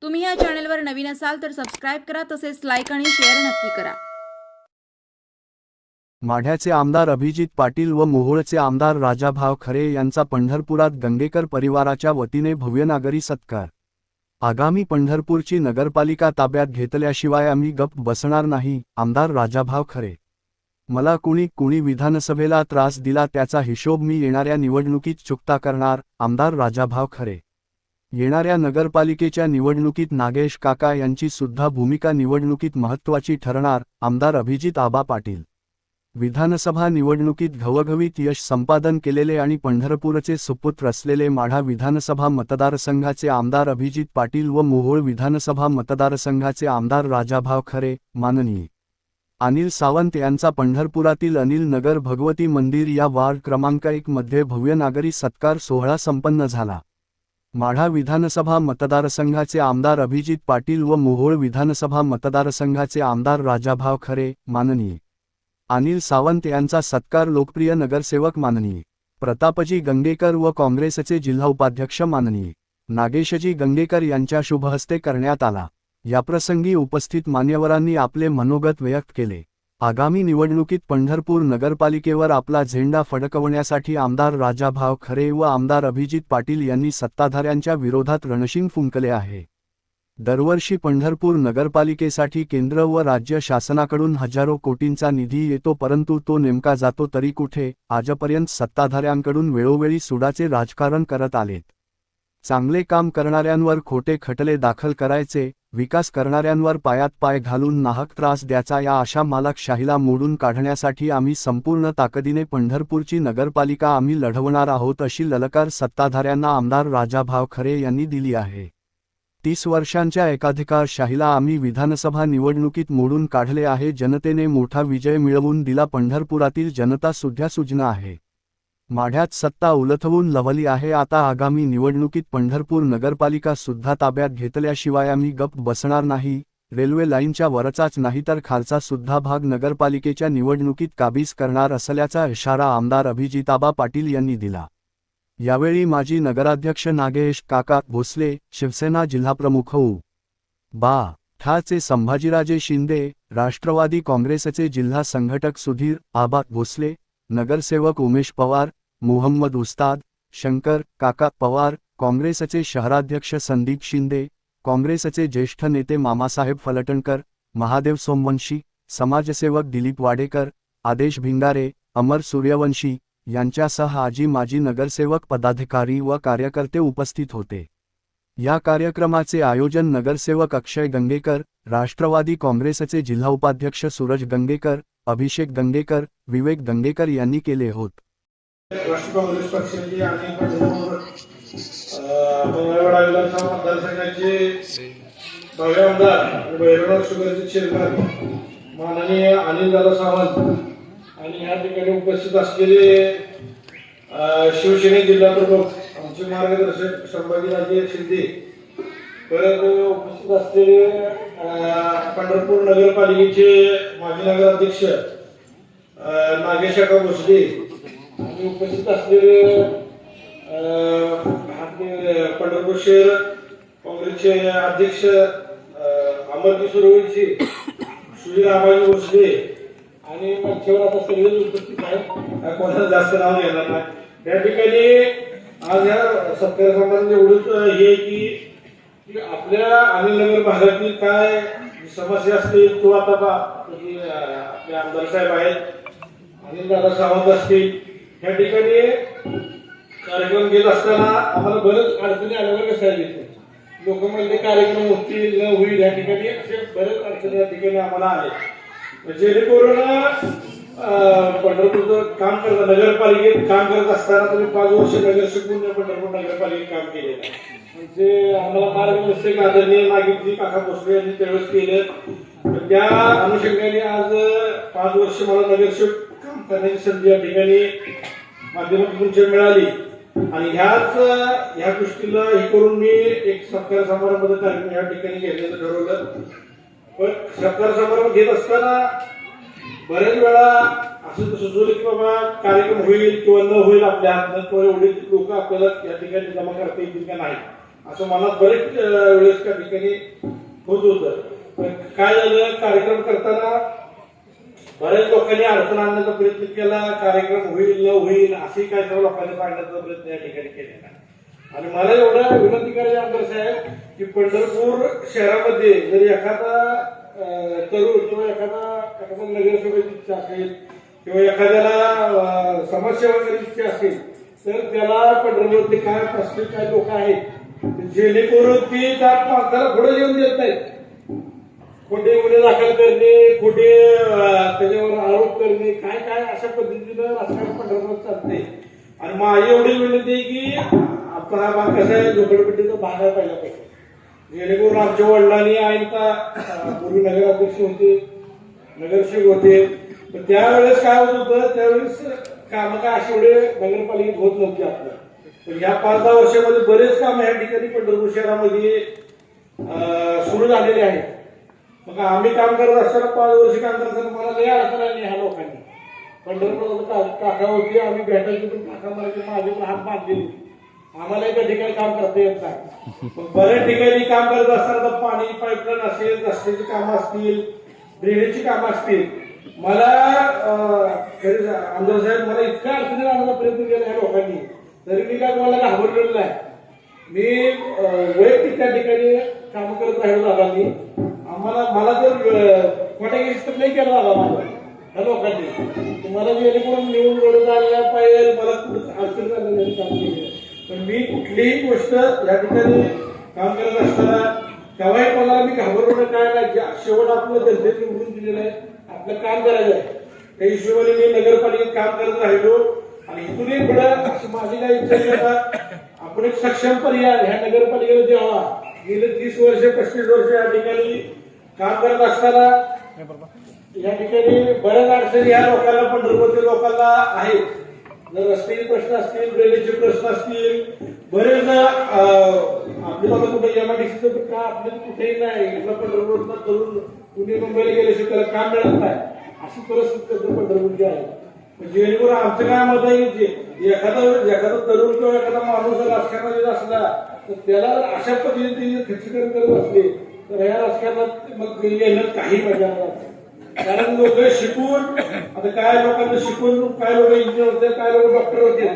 तुम्ही या चॅनलवर नवीन असाल तर सबस्क्राइब करा, तसेच लाईक आणि शेअर नक्की करा। माढ्याचे आमदार अभिजित पाटील व मोहोळचे आमदार राजाभाऊ खरे यांचा पंढरपुरात गंगेकर परिवाराच्या वतीने भव्य नागरी सत्कार। आगामी पंढरपूरची नगरपालिका ताब्यात घेतल्याशिवाय आम्ही गप्प बसणार नाही, आमदार राजाभाऊ खरे। मला कुणी विधानसभेला त्रास दिला त्याचा हिशोब मी येणाऱ्या निवडणुकीत चुकता करणार, आमदार राजाभाऊ खरे। येणाऱ्या नगरपालिकेच्या निवडणुकीत नागेश काका यांची सुद्धा भूमिका निवडणुकीत महत्त्वाची ठरणार, आमदार अभिजित आबा पाटील। विधानसभा निवडणुकीत घवघवीत यश संपादन केलेले आणि पंढरपूरचे सुपुत्र असलेले माढा विधानसभा मतदारसंघाचे आमदार अभिजित पाटील व मोहोळ विधानसभा मतदारसंघाचे आमदार राजाभाऊ खरे, माननीय अनिल सावंत यांचा पंढरपुरातील अनिल नगर भगवती मंदिर या वार्ड क्रमांक 1 मध्ये भव्य नागरी सत्कार सोहळा संपन्न झाला। माढा विधानसभा मतदारसंघाचे आमदार अभिजित पाटील व मोहोळ विधानसभा मतदारसंघाचे आमदार राजाभाऊ खरे, माननीय अनिल सावंत यांचा सत्कार लोकप्रिय नगरसेवक माननीय प्रतापजी गंगेकर व काँग्रेसचे जिल्हा उपाध्यक्ष माननीय नागेशजी गंगेकर यांच्या शुभ हस्ते करण्यात आला। याप्रसंगी उपस्थित मान्यवरांनी आपले मनोगत व्यक्त केले। आगामी निवडणुकीत पंढरपूर नगरपालिकेवर आपला झेंडा फडकवण्यासाठी आमदार राजाभाऊ खरे व आमदार अभिजित पाटील यांनी सत्ताधाऱ्यांच्या विरोधात रणशिंग फुंकले आहे। दरवर्षी पंढरपूर नगरपालिकेसाठी केंद्र व राज्य शासनाकडून हजारो कोटींचा निधी येतो, परंतु तो नेमका जातो तरी कुठे? आजपर्यंत सत्ताधाऱ्यांकडून वेळोवेळी सुडाचे राजकारण करत आलेत। चांगले काम करणाऱ्यांवर खोटे खटले दाखल करायचे, विकास करणाऱ्यांवर पायात पाय घालून नाहक त्रास द्यायचा, या अशा मालकशाहीला मोडून काढण्यासाठी आम्ही संपूर्ण ताकदीने पंढरपूरची नगरपालिका आम्ही लढवणार आहोत, अशी ललकार सत्ताधाऱ्यांना आमदार राजाभाऊ खरे यांनी दिली आहे। 30 वर्षांच्या एकाधिकारशाहीला आम्ही विधानसभा निवडणुकीत मोडून काढले आहे। जनतेने मोठा विजय मिळवून दिला। पंढरपुरातील जनता सुद्धा सुज्ञ आहे। माढ्यात सत्ता उलथवून लवली आहे। आता आगामी निवडणुकीत पंढरपूर नगरपालिका सुद्धा ताब्यात घेतल्याशिवाय आम्ही गप्प बसणार नाही। रेल्वे लाईनच्या वरचाच नाही तर खालचा सुद्धा भाग नगरपालिकेच्या निवडणुकीत काबीज करणार असल्याचा इशारा आमदार अभिजिताबा पाटील यांनी दिला। यावेळी माजी नगराध्यक्ष नागेश काका भोसले, शिवसेना जिल्हाप्रमुख बा ठाचे संभाजीराजे शिंदे, राष्ट्रवादी काँग्रेसचे जिल्हा संघटक सुधीर आबा भोसले, नगरसेवक उमेश पवार, मोहम्मद उस्ताद, शंकर काका पवार, काँग्रेसचे शहराध्यक्ष संदीप शिंदे, काँग्रेसचे ज्येष्ठ नेते मामासाहेब फलटणकर, महादेव सोमवंशी, समाजसेवक दिलीप वाडेकर, आदेश भिंगारे, अमर सूर्यवंशी यांच्यासह माजी नगरसेवक पदाधिकारी व कार्यकर्ते उपस्थित होते। या कार्यक्रमाचे आयोजन नगरसेवक अक्षय गंगेकर, राष्ट्रवादी काँग्रेसचे जिल्हा उपाध्यक्ष सूरज गंगेकर, अभिषेक गंगेकर, विवेक गंगेकर यांनी केले होते। राष्ट्रवादी काँग्रेस पक्षाचे आणि मंगळवेढा विधानसभा मतदारसंघाचे भव्य आमदार भैरवनाथ शुगरचे चेअरमन माननीय अनिलदादा सावंत आणि या ठिकाणी उपस्थित असलेले शिवसेने जिल्हाप्रमुख आमचे मार्गदर्शक संभाजीराजे शिंदे, परत उपस्थित असलेले पंढरपूर नगरपालिकेचे माजी नगराध्यक्ष नागेश काका भोसले आणि उपस्थित असलेले पंढरपूर शहर काँग्रेसचे अध्यक्ष अमरजी सूर्यवंशी, सुधीर आबाजी भोसले आणि मंचावर आता सगळे उपस्थित आहेत, कोणाला जास्त नाव घेणार नाही। या ठिकाणी आज या सत्कार समारंभात एवढंच हे की आपल्या अनिलनगर भागातील काय समस्या असतील किंवा आता आपले आमदार साहेब आहेत, अनिलदादा सावंत असतील, या ठिकाणी कार्यक्रम घेत असताना आम्हाला बरेच अडचणी आल्यावर कसा घेतलं, लोक म्हणजे कार्यक्रम होतील न होईल, या ठिकाणी असे बरेच अडचणी या ठिकाणी आम्हाला आले। जेणेकरून पंढरपूरचं काम करत नगरपालिकेत काम करत असताना तुम्ही 5 वर्ष नगरसेवक पंढरपूर नगरपालिकेत काम केलेलं आहे, म्हणजे आम्हाला मार्गदर्शक आदरणीय नागेशजी काका भोसले यांनी त्यावेळेस केलं। त्या अनुषंगाने आज 5 वर्ष मला नगरसेवक काम करण्याची संधी या ठिकाणी माध्यमातून तुमच्या मिळाली आणि ह्या गोष्टीला हे करून मी एक सत्कार समारंभाचा कार्यक्रम या ठिकाणी घेण्याचं ठरवलं। पण सत्कार समारंभ घेत असताना बरेच वेळा असं सुचवलं की बाबा कार्यक्रम होईल किंवा न होईल आपल्या हातात, एवढे लोक आपल्याला या ठिकाणी जमा करता येतील का नाही, असं मनात बरेच वेळेस त्या ठिकाणी होत होतं. पण काय झालं, कार्यक्रम करताना बऱ्याच लोकांनी अडचण आणण्याचा प्रयत्न केला. कार्यक्रम होईल न होईल अशी काय सर्व लोकांनी सांगण्याचा प्रयत्न या ठिकाणी केलेला. आणि मला एवढं विनंती करायची आमदार साहेब की पंढरपूर शहरामध्ये जर एखादा तरुण किंवा एखादा नगरसेवकाची इच्छा असेल किंवा एखाद्याला समाजसेवा करायची इच्छा असेल तर त्याला पंढरपूरचे काय प्रश्न काय लोक आहेत जेणेकरून ती जात माणसाला पुढे येऊन देत नाहीत. खोटे गुन्हे दाखल करणे, खोटे त्याच्यावर आरोप करणे, काय काय अशा पद्धतीनं राजकारण पंढरपूरात चालते. आणि माझी एवढी विनंती आहे की आपला हा भाग कसा आहे, झोपडपट्टीचा भाग आहे पहिल्यापासून. जेणेकरून आमच्या वडिलांनी आईचा पूर्वी नगराध्यक्ष होते, नगरसेवक होते. पण त्यावेळेस काय होत होतं, त्यावेळेस कामं काय अशी एवढे नगरपालिकेत होत नव्हती आपल्या. पण या 5-10 वर्षामध्ये बरेच काम या ठिकाणी पंढरपूर शहरामध्ये सुरू झालेले आहेत. मग आम्ही काम करत असताना 5 वर्ष काम करताना मला लय अडचण आली ह्या लोकांनी. पंढरपूर काका होती, आम्ही भेटायचो पण काका मला माझे हात बांधलेले, आम्हाला एका ठिकाणी काम करता येत नाही. मग बऱ्याच ठिकाणी काम करत असताना पाणी पाईपलाईन असेल, रस्त्याची कामं असतील, ड्रेनेजची कामं असतील, मला आमदार साहेब मला इतक्या अडचणी आणण्याचा प्रयत्न केला ह्या लोकांनी, तरी मी काय मला घाबरलेलं नाही. मी वैयक्तिक त्या ठिकाणी काम करत राहिलो दादांनी. मला जर खोट्या केस तर नाही केला दादा माझा ह्या लोकांनी. मला जेणेकरून निवडून रडत आलेला पाहिजे, मला कुठं अडचण झालेली काम केली. पण मी कुठलीही गोष्ट या ठिकाणी काम करत असताना केव्हाही कोणाला मी घाबरवणं काय नाही. शेवट आपलं जनतेने निवडून दिलेलं आहे, आपलं काम करायचं आहे. त्या हिशोबाने मी नगरपालिकेत काम करत राहिलो. आणि इथूनही पुढे असं माझी काय इच्छा आहे, आपण एक सक्षम पर्याय ह्या नगरपालिकेला द्यावा. गेले 30 वर्ष 35 वर्ष या ठिकाणी काम करत असताना या ठिकाणी बऱ्याच अडचणी या लोकांना, पंढरपूरच्या लोकांना आहेत. जर रस्त्याचे प्रश्न असतील, ड्रेनेजचे प्रश्न असतील, बरेच आपल्याला कुठे एमआयडीसीचं का आपल्याला कुठेही नाही. इथला पंढरपूरचा तरुण पुणे मुंबईला गेल्याशिवाय त्याला काम मिळत नाही, अशी परिस्थिती पंढरपूरची आहे. जेणेकरून आमचं काय मत आहे की एखादा तरुण किंवा एखादा माणूस राजकारणात असला तर त्याला अशा पद्धतीने खच्चीकरण करत असले तर या राजकारणात मग येण्यात काही मजा नाही. कारण लोक शिकून, आता काय लोकांना शिकून, काय लोक इंजिनियर होते, काय लोक डॉक्टर होते,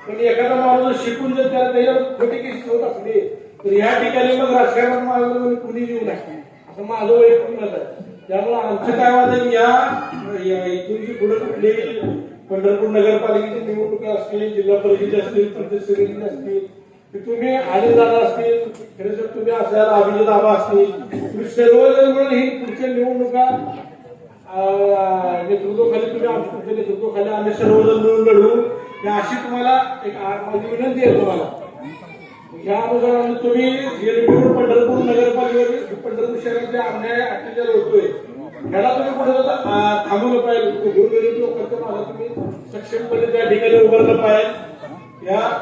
पण एखादा माणूस शिकून जर त्याच्यावर खोटी केस होत असले तर या ठिकाणी मग राजकारणात माझं कुणी येऊ नये असं माझं वैयक्तिक मत आहे. त्यामुळे आमचं काय वाटतं या इथूनची पुढे कुठलेही पंढरपूर नगरपालिकेची निवडणुका असतील, जिल्हा परिषद असतील, प्रदेश समिती असतील, तुम्ही आले दादा असतील, खरेतर तुम्ही असाल अभिजित आबा असतील, तुम्ही सर्वजण मिळून ही पुढच्या निवडणुका नेतृत्वाखाली तुम्ही आमच्या नेतृत्वाखाली आम्ही सर्वजण मिळून लढू. अशी तुम्हाला एक माझी विनंती आहे तुम्हाला. या अनुसार तुम्ही जेणेकरून पंढरपूर नगरपालिकेवर पंढरपूर शहरात जे अन्याय अत्याचार होतोय त्याला तुम्ही कुठे थांबवलं पाहिजे. गोरगरीब लोकांच्या मागे तुम्ही सक्षमपणे त्या ठिकाणी उभारलं पाहिजे.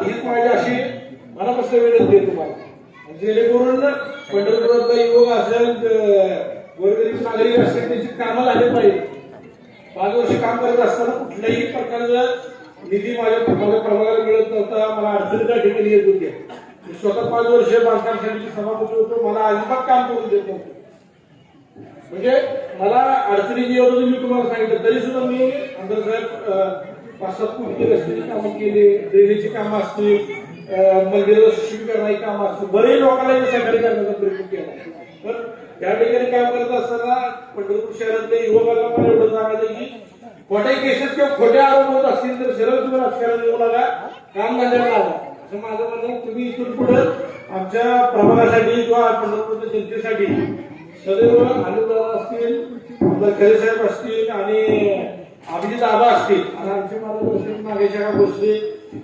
हीच माझी अशी मनापासून विनंती आहे तुम्हाला. जेणेकरून पंढरपुरातला युवक असेल, गोरगरीब नागरिक असेल, त्यांची कामं झाली पाहिजे. 5 वर्ष काम करत असताना कुठल्याही प्रकारचा निधी माझ्या प्रभागाला मिळत नव्हता, मला अडचणी त्या ठिकाणी येत होत्या. मी स्वतः 5 वर्ष बांधकाम समितीचे सभापती होतो, मला अजिबात काम करून देत नव्हतं. म्हणजे मला अडचणी जी होती मी तुम्हाला सांगितलं, तरी सुद्धा मी आमदार साहेब 5-7 कोटी रस्त्याची कामं केली, ड्रेनेजची कामं असतील, मंदिराला सुशोभीकरणाची कामं असतील, बरेच लोकांना सहकार्य करण्याचा प्रयत्न केला. पण त्या ठिकाणी काम करत असताना पंढरपूर शहरातल्या युवकांना मला एवढं सांगायचं की खोट्या केसेस किंवा खोटे आरोप होत असतील तर सरळ तुम्ही राजकारण येऊ नका, काम धंद्याला लागा असं माझं म्हणणं. तुम्ही इथून पुढे आमच्या प्रभागासाठी किंवा पंढरपूरच्या जनतेसाठी सदैव आनंददादा असतील, आमदार खरे साहेब असतील आणि अभिजित आबा असतील आणि आमचे मार्गदर्शक नागेशा भोसले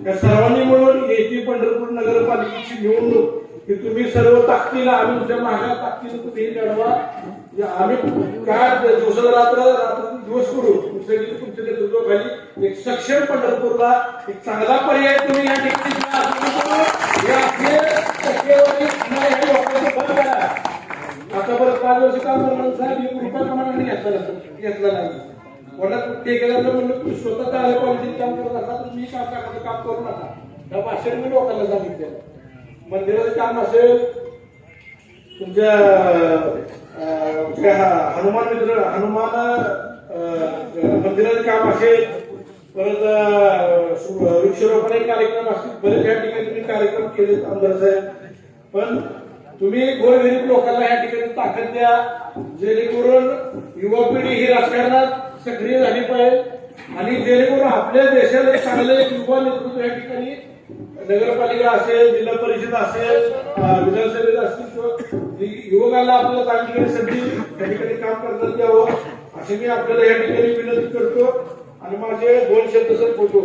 या सर्वांनी मिळून येथे पंढरपूर नगरपालिकेची निवडणूक की तुम्ही सर्व ताकदीला आम्ही तुमच्या मागा ताकदीनं तुम्ही लढवा. आम्ही काय दिवस करू तुमच्या नेतृत्वाखाली एक सक्षम पंढरपूरला एक चांगला पर्याय तुम्ही या ठिकाणी आता परत 5 वर्ष काम करणार साहेब 1 रुपया प्रमाणाने घेतला नाही. कोणाला ते केल्यानंतर म्हणलं तुम्ही स्वतः पॉलिटिक काम करत असा तर मी काम करू नका. त्या भाषेने मी लोकांना सांगितलं. मंदिराचं काम असेल, तुमच्या हनुमान मंदिराचं काम असेल, परत वृक्षारोपण कार्यक्रम असतील, बरेच या ठिकाणी तुम्ही कार्यक्रम केले आमदार साहेब. पण तुम्ही गोरगरीब लोकांना या ठिकाणी ताकद द्या, जेणेकरून युवा पिढी ही राजकारणात सक्रिय झाली पाहिजे आणि जेणेकरून आपल्या देशाला एक चांगलं एक युवा नेतृत्व या ठिकाणी नगरपालिका असेल, जिल्हा परिषद असेल, विधानसभेत असतील किंवा युवकांना आपल्याला चांगली संधी त्या ठिकाणी काम करण्यात यावं अशी मी आपल्याला या ठिकाणी विनंती करतो आणि माझे 2 शब्द संपवतो.